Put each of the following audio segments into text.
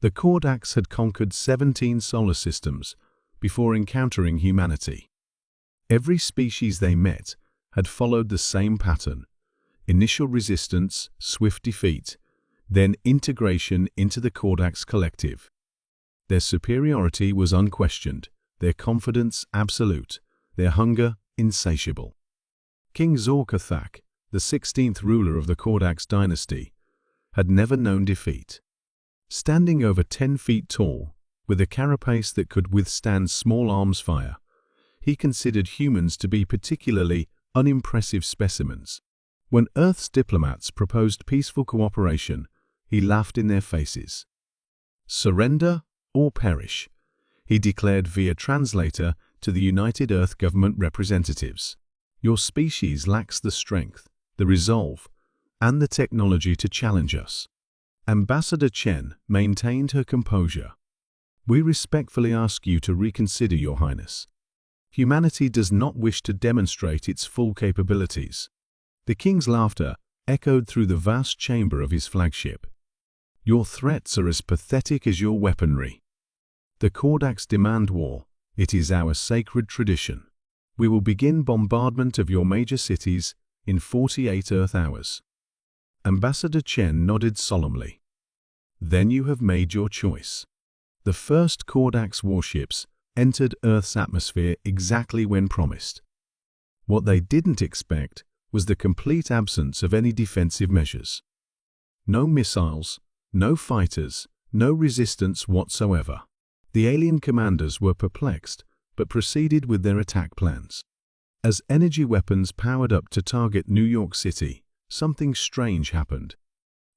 The Kordax had conquered 17 solar systems before encountering humanity. Every species they met had followed the same pattern: initial resistance, swift defeat, then integration into the Kordax collective. Their superiority was unquestioned, their confidence absolute, their hunger insatiable. King Xor-Cathak, the 16th ruler of the Kordax dynasty, had never known defeat. Standing over 10 feet tall, with a carapace that could withstand small arms fire, he considered humans to be particularly unimpressive specimens. When Earth's diplomats proposed peaceful cooperation, he laughed in their faces. "Surrender or perish," he declared via translator to the United Earth government representatives. "Your species lacks the strength, the resolve, and the technology to challenge us." Ambassador Chen maintained her composure. "We respectfully ask you to reconsider, Your Highness. Humanity does not wish to demonstrate its full capabilities." The king's laughter echoed through the vast chamber of his flagship. "Your threats are as pathetic as your weaponry. The Kordax demand war. It is our sacred tradition. We will begin bombardment of your major cities in 48 Earth hours." Ambassador Chen nodded solemnly. "Then you have made your choice." The first Kordax warships entered Earth's atmosphere exactly when promised. What they didn't expect was the complete absence of any defensive measures. No missiles, no fighters, no resistance whatsoever. The alien commanders were perplexed, but proceeded with their attack plans. As energy weapons powered up to target New York City, something strange happened.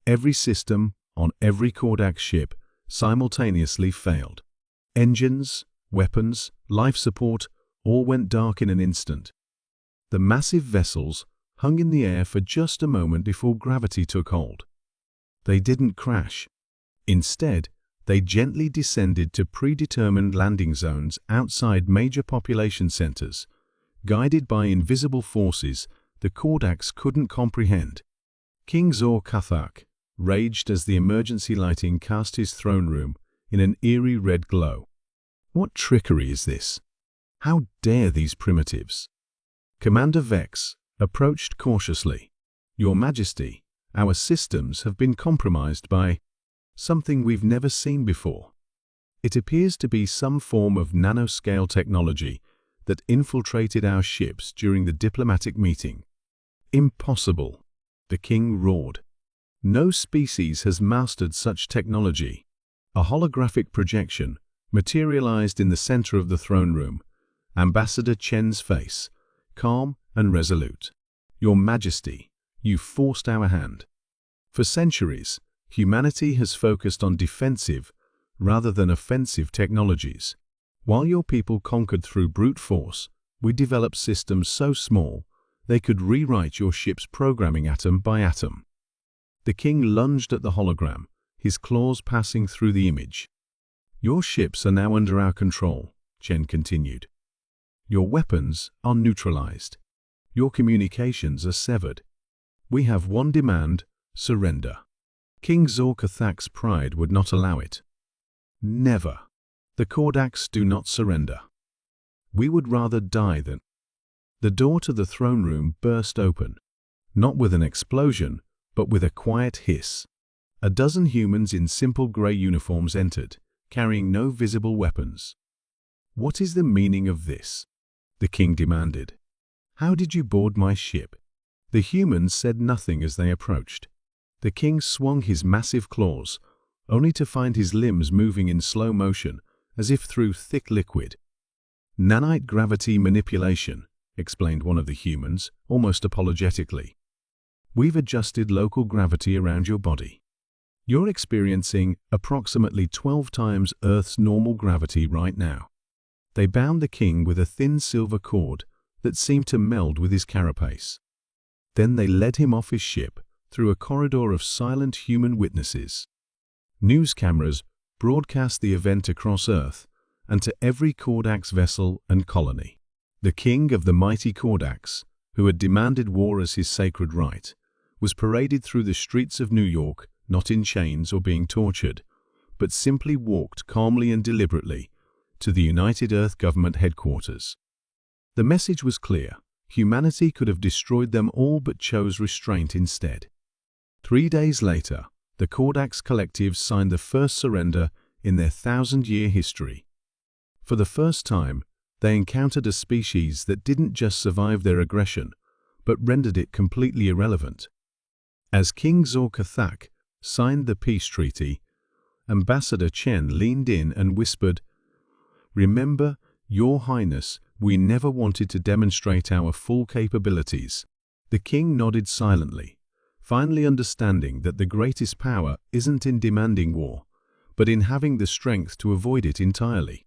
Every system on every Kordax ship simultaneously failed. Engines, weapons, life support all went dark in an instant. The massive vessels hung in the air for just a moment before gravity took hold. They didn't crash. Instead, they gently descended to predetermined landing zones outside major population centers, guided by invisible forces the Kordax couldn't comprehend. King Xor-Cathak raged as the emergency lighting cast his throne room in an eerie red glow. "What trickery is this? How dare these primitives?" Commander Vex approached cautiously. "Your Majesty, our systems have been compromised by something we've never seen before. It appears to be some form of nanoscale technology that infiltrated our ships during the diplomatic meeting." "Impossible," the king roared. "No species has mastered such technology." A holographic projection materialized in the center of the throne room, Ambassador Chen's face, calm and resolute. "Your Majesty, you forced our hand. For centuries, humanity has focused on defensive rather than offensive technologies. While your people conquered through brute force, we developed systems so small they could rewrite your ship's programming atom by atom." The king lunged at the hologram, his claws passing through the image. "Your ships are now under our control," Chen continued. "Your weapons are neutralized. Your communications are severed. We have one demand: surrender." King Xor-Cathak's pride would not allow it. "Never. The Kordax do not surrender. We would rather die than—" The door to the throne room burst open, not with an explosion, but with a quiet hiss. A dozen humans in simple gray uniforms entered, carrying no visible weapons. "What is the meaning of this?" the king demanded. "How did you board my ship?" The humans said nothing as they approached. The king swung his massive claws, only to find his limbs moving in slow motion, as if through thick liquid. "Nanite gravity manipulation," explained one of the humans, almost apologetically. "We've adjusted local gravity around your body. You're experiencing approximately 12 times Earth's normal gravity right now." They bound the king with a thin silver cord that seemed to meld with his carapace. Then they led him off his ship through a corridor of silent human witnesses. News cameras broadcast the event across Earth and to every Kordax vessel and colony. The king of the mighty Kordax, who had demanded war as his sacred right, was paraded through the streets of New York, not in chains or being tortured, but simply walked calmly and deliberately to the United Earth government headquarters. The message was clear. Humanity could have destroyed them all but chose restraint instead. 3 days later, the Kordax Collective signed the first surrender in their 1,000-year history. For the first time, they encountered a species that didn't just survive their aggression, but rendered it completely irrelevant. As King Zor-Cathak signed the peace treaty, Ambassador Chen leaned in and whispered, "Remember, Your Highness, we never wanted to demonstrate our full capabilities." The king nodded silently, finally understanding that the greatest power isn't in demanding war, but in having the strength to avoid it entirely.